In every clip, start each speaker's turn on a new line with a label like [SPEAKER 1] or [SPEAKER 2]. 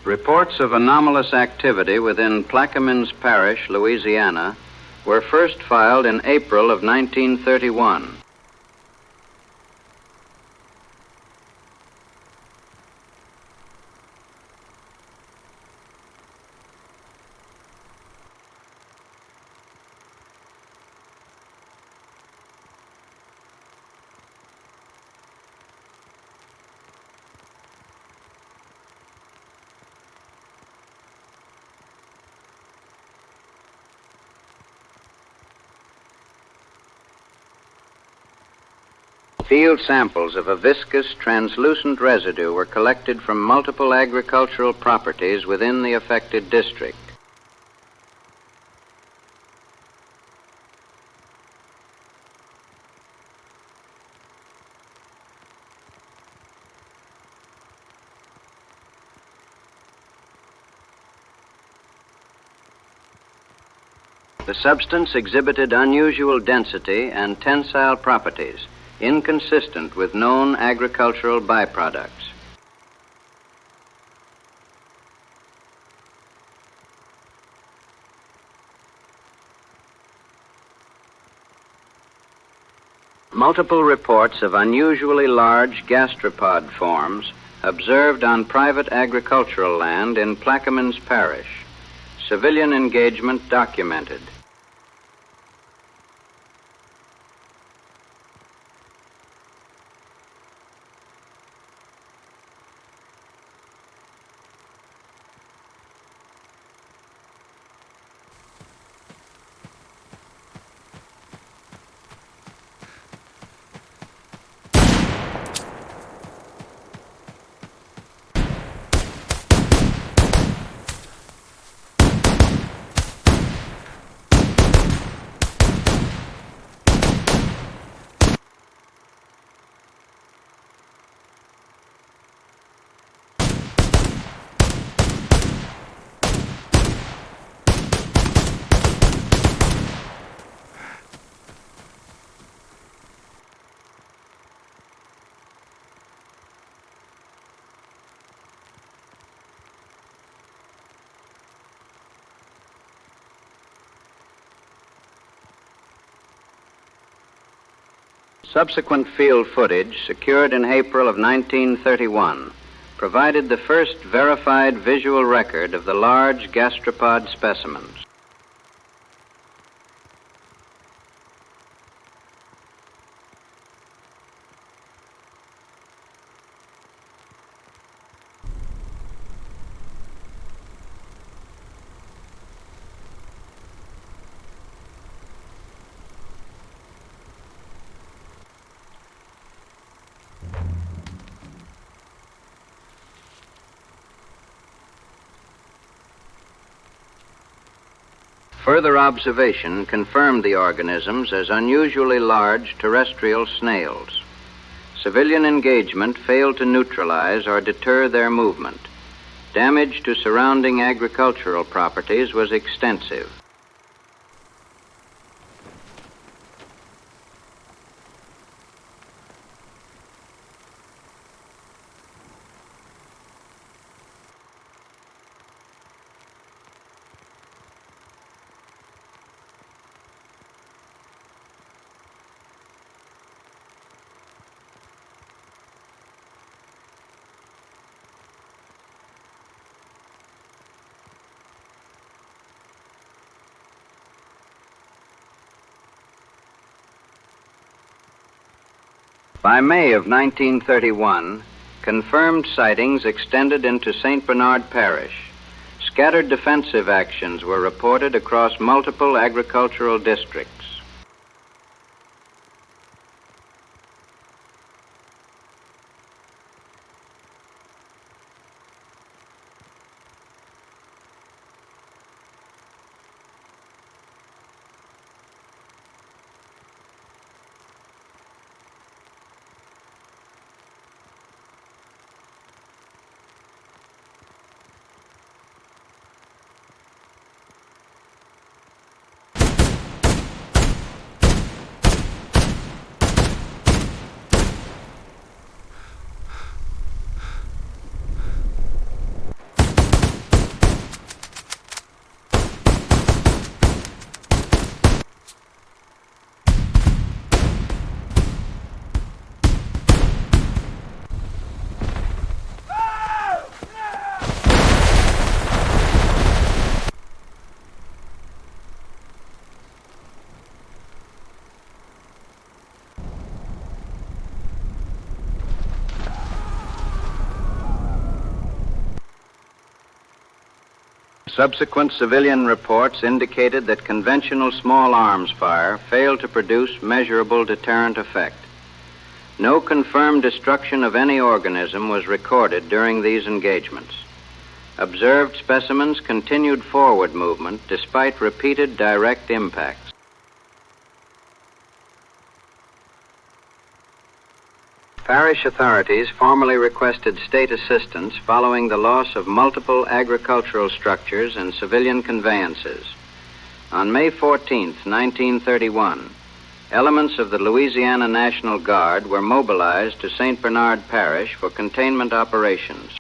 [SPEAKER 1] Reports of anomalous activity within Plaquemines Parish, Louisiana, were first filed in April of 1931. Field samples of a viscous, translucent residue were collected from multiple agricultural properties within the affected district. The substance exhibited unusual density and tensile properties, inconsistent with known agricultural byproducts. Multiple reports of unusually large gastropod forms observed on private agricultural land in Plaquemines Parish. Civilian engagement documented. Subsequent field footage, secured in April of 1931, provided the first verified visual record of the large gastropod specimens. Further observation confirmed the organisms as unusually large terrestrial snails. Civilian engagement failed to neutralize or deter their movement. Damage to surrounding agricultural properties was extensive. By May of 1931, confirmed sightings extended into St. Bernard Parish. Scattered defensive actions were reported across multiple agricultural districts. Subsequent civilian reports indicated that conventional small arms fire failed to produce measurable deterrent effect. No confirmed destruction of any organism was recorded during these engagements. Observed specimens continued forward movement despite repeated direct impacts. Parish authorities formally requested state assistance following the loss of multiple agricultural structures and civilian conveyances. On May 14, 1931, elements of the Louisiana National Guard were mobilized to St. Bernard Parish for containment operations.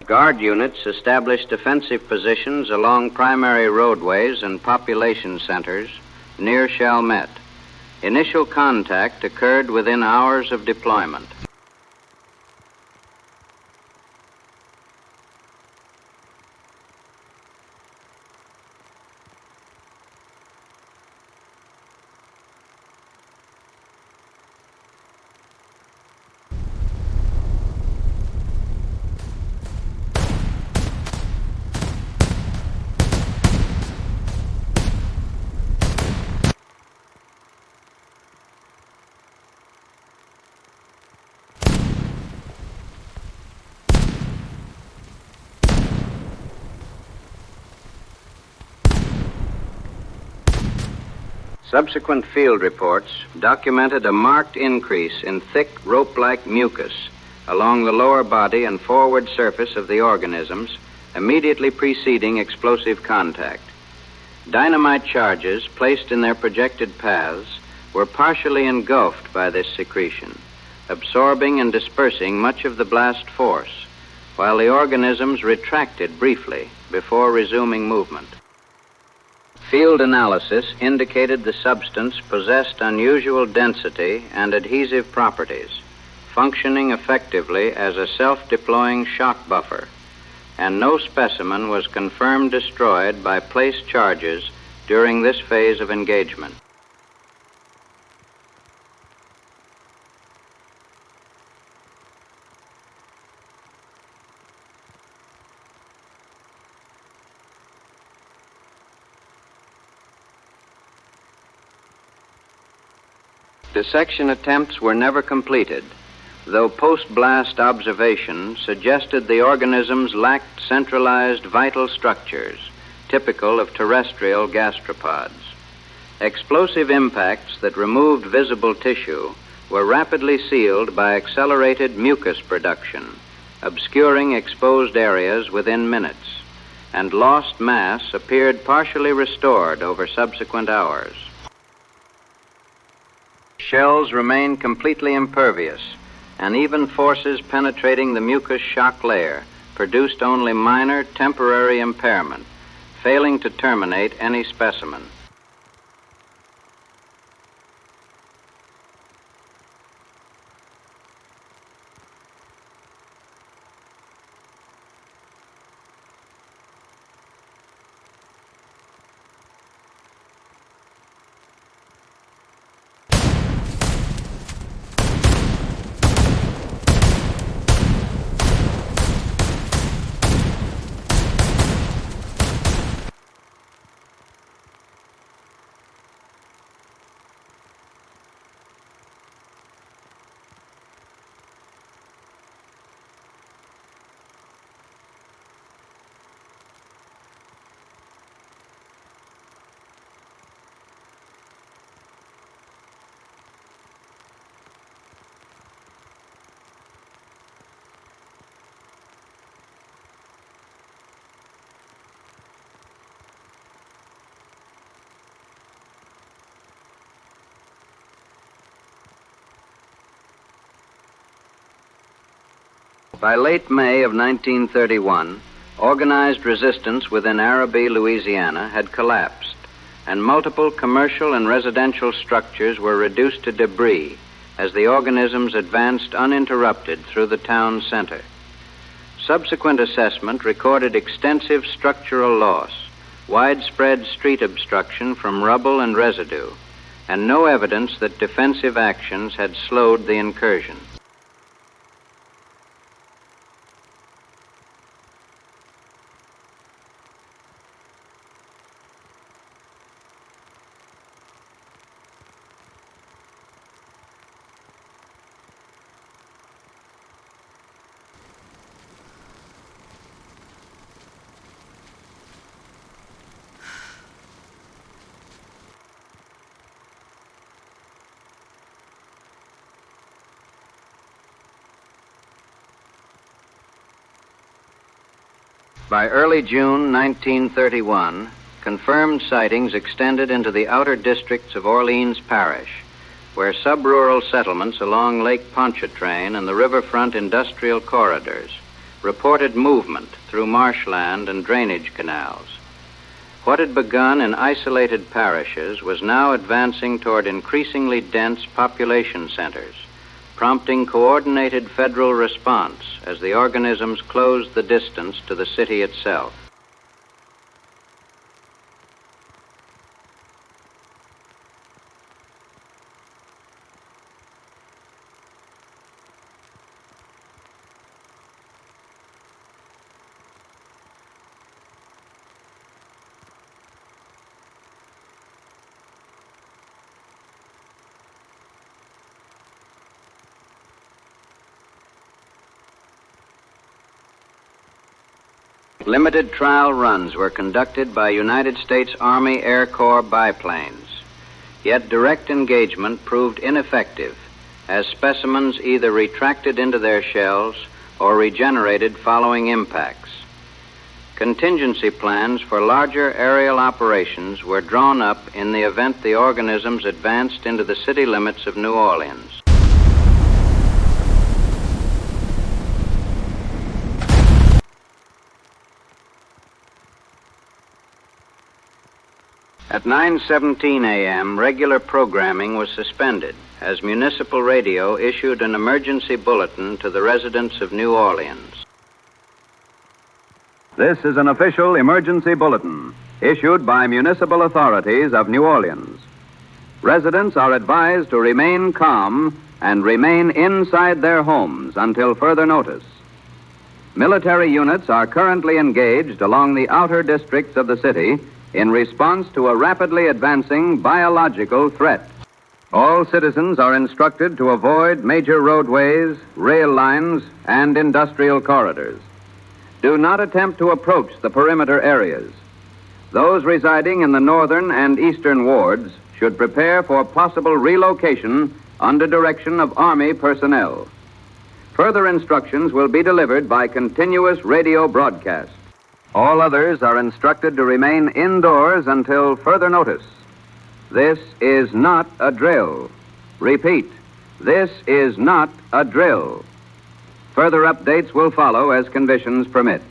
[SPEAKER 1] Guard units established defensive positions along primary roadways and population centers near Chalmette. Initial contact occurred within hours of deployment. Subsequent field reports documented a marked increase in thick rope-like mucus along the lower body and forward surface of the organisms immediately preceding explosive contact. Dynamite charges placed in their projected paths were partially engulfed by this secretion, absorbing and dispersing much of the blast force, while the organisms retracted briefly before resuming movement. Field analysis indicated the substance possessed unusual density and adhesive properties, functioning effectively as a self-deploying shock buffer, and no specimen was confirmed destroyed by placed charges during this phase of engagement. Dissection attempts were never completed, though post-blast observation suggested the organisms lacked centralized vital structures typical of terrestrial gastropods. Explosive impacts that removed visible tissue were rapidly sealed by accelerated mucus production, obscuring exposed areas within minutes, and lost mass appeared partially restored over subsequent hours. Shells remained completely impervious, and even forces penetrating the mucus shock layer produced only minor temporary impairment, failing to terminate any specimen. By late May of 1931, organized resistance within Araby, Louisiana had collapsed, and multiple commercial and residential structures were reduced to debris as the organisms advanced uninterrupted through the town center. Subsequent assessment recorded extensive structural loss, widespread street obstruction from rubble and residue, and no evidence that defensive actions had slowed the incursion. By early June 1931, confirmed sightings extended into the outer districts of Orleans Parish, where sub-rural settlements along Lake Pontchartrain and the riverfront industrial corridors reported movement through marshland and drainage canals. What had begun in isolated parishes was now advancing toward increasingly dense population centers, prompting coordinated federal response as the organisms closed the distance to the city itself. Limited trial runs were conducted by United States Army Air Corps biplanes, yet direct engagement proved ineffective as specimens either retracted into their shells or regenerated following impacts. Contingency plans for larger aerial operations were drawn up in the event the organisms advanced into the city limits of New Orleans. At 9:17 a.m., regular programming was suspended as municipal radio issued an emergency bulletin to the residents of New Orleans.
[SPEAKER 2] This is an official emergency bulletin issued by municipal authorities of New Orleans. Residents are advised to remain calm and remain inside their homes until further notice. Military units are currently engaged along the outer districts of the city in response to a rapidly advancing biological threat. All citizens are instructed to avoid major roadways, rail lines, and industrial corridors. Do not attempt to approach the perimeter areas. Those residing in the northern and eastern wards should prepare for possible relocation under direction of Army personnel. Further instructions will be delivered by continuous radio broadcast. All others are instructed to remain indoors until further notice. This is not a drill. Repeat, this is not a drill. Further updates will follow as conditions permit.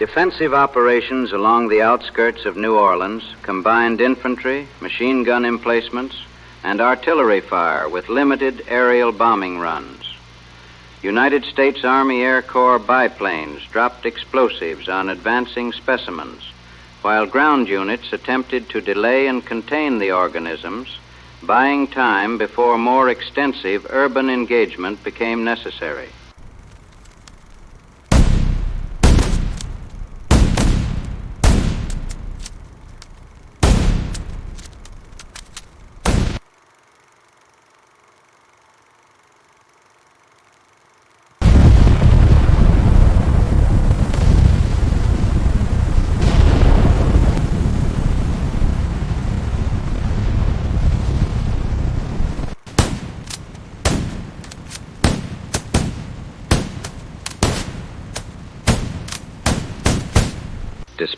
[SPEAKER 2] Defensive operations along the outskirts of New Orleans combined infantry, machine gun emplacements, and artillery fire with limited aerial bombing runs. United States Army Air Corps biplanes dropped explosives on advancing specimens, while ground units attempted to delay and contain the organisms, buying time before more extensive urban engagement became necessary.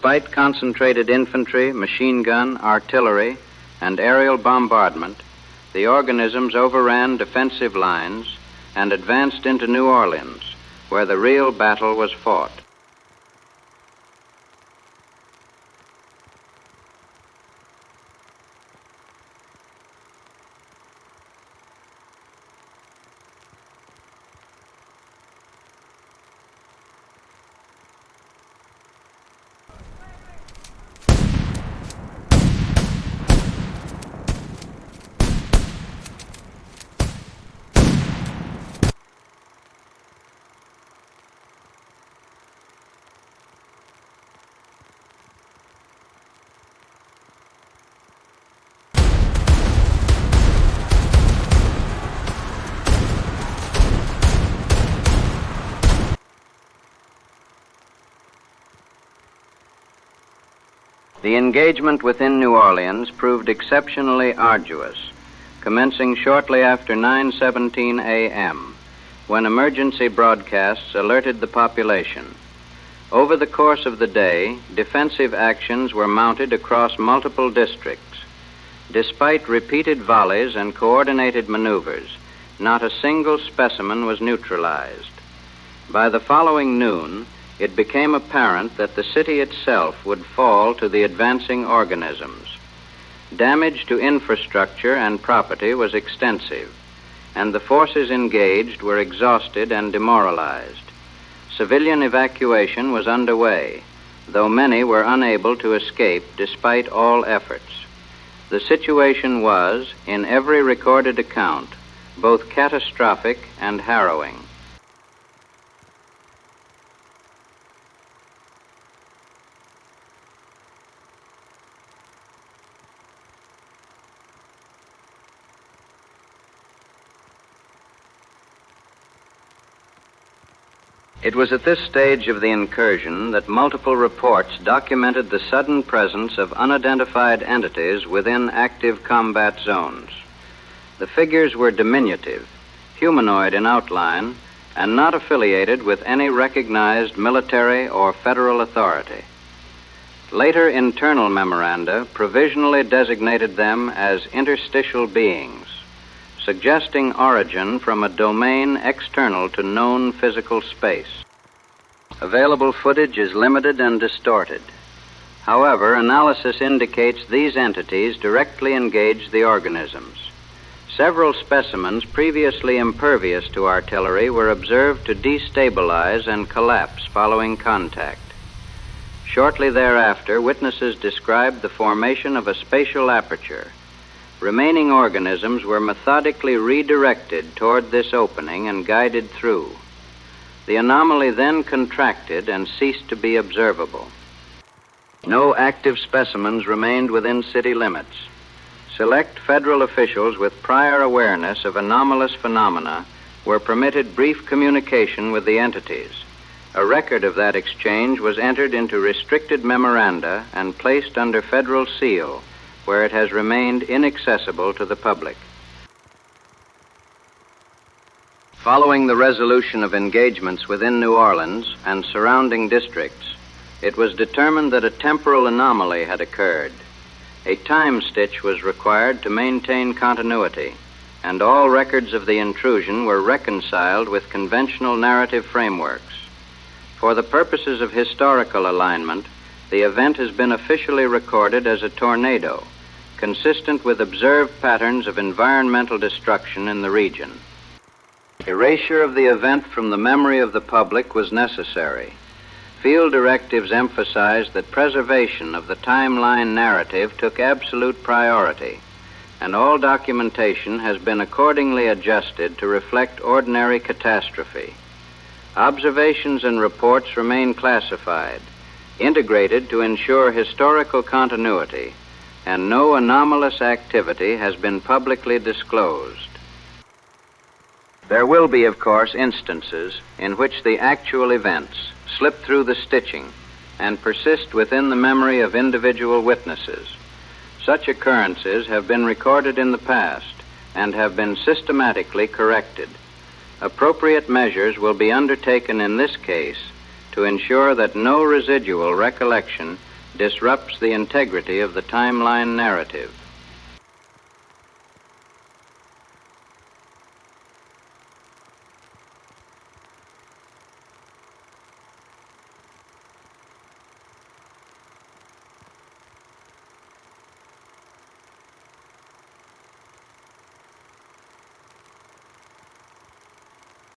[SPEAKER 1] Despite concentrated infantry, machine gun, artillery, and aerial bombardment, the organisms overran defensive lines and advanced into New Orleans, where the real battle was fought. The engagement within New Orleans proved exceptionally arduous, commencing shortly after 9:17 a.m., when emergency broadcasts alerted the population. Over the course of the day, defensive actions were mounted across multiple districts. Despite repeated volleys and coordinated maneuvers, not a single specimen was neutralized. By the following noon, it became apparent that the city itself would fall to the advancing organisms. Damage to infrastructure and property was extensive, and the forces engaged were exhausted and demoralized. Civilian evacuation was underway, though many were unable to escape despite all efforts. The situation was, in every recorded account, both catastrophic and harrowing. It was at this stage of the incursion that multiple reports documented the sudden presence of unidentified entities within active combat zones. The figures were diminutive, humanoid in outline, and not affiliated with any recognized military or federal authority. Later internal memoranda provisionally designated them as interstitial beings, suggesting origin from a domain external to known physical space. Available footage is limited and distorted. However, analysis indicates these entities directly engaged the organisms. Several specimens previously impervious to artillery were observed to destabilize and collapse following contact. Shortly thereafter, witnesses described the formation of a spatial aperture. Remaining organisms were methodically redirected toward this opening and guided through. The anomaly then contracted and ceased to be observable. No active specimens remained within city limits. Select federal officials with prior awareness of anomalous phenomena were permitted brief communication with the entities. A record of that exchange was entered into restricted memoranda and placed under federal seal, where it has remained inaccessible to the public. Following the resolution of engagements within New Orleans and surrounding districts, it was determined that a temporal anomaly had occurred. A time stitch was required to maintain continuity, and all records of the intrusion were reconciled with conventional narrative frameworks. For the purposes of historical alignment, the event has been officially recorded as a tornado, consistent with observed patterns of environmental destruction in the region. Erasure of the event from the memory of the public was necessary. Field directives emphasized that preservation of the timeline narrative took absolute priority, and all documentation has been accordingly adjusted to reflect ordinary catastrophe. Observations and reports remain classified, integrated to ensure historical continuity, and no anomalous activity has been publicly disclosed. There will be, of course, instances in which the actual events slip through the stitching and persist within the memory of individual witnesses. Such occurrences have been recorded in the past and have been systematically corrected. Appropriate measures will be undertaken in this case to ensure that no residual recollection disrupts the integrity of the timeline narrative.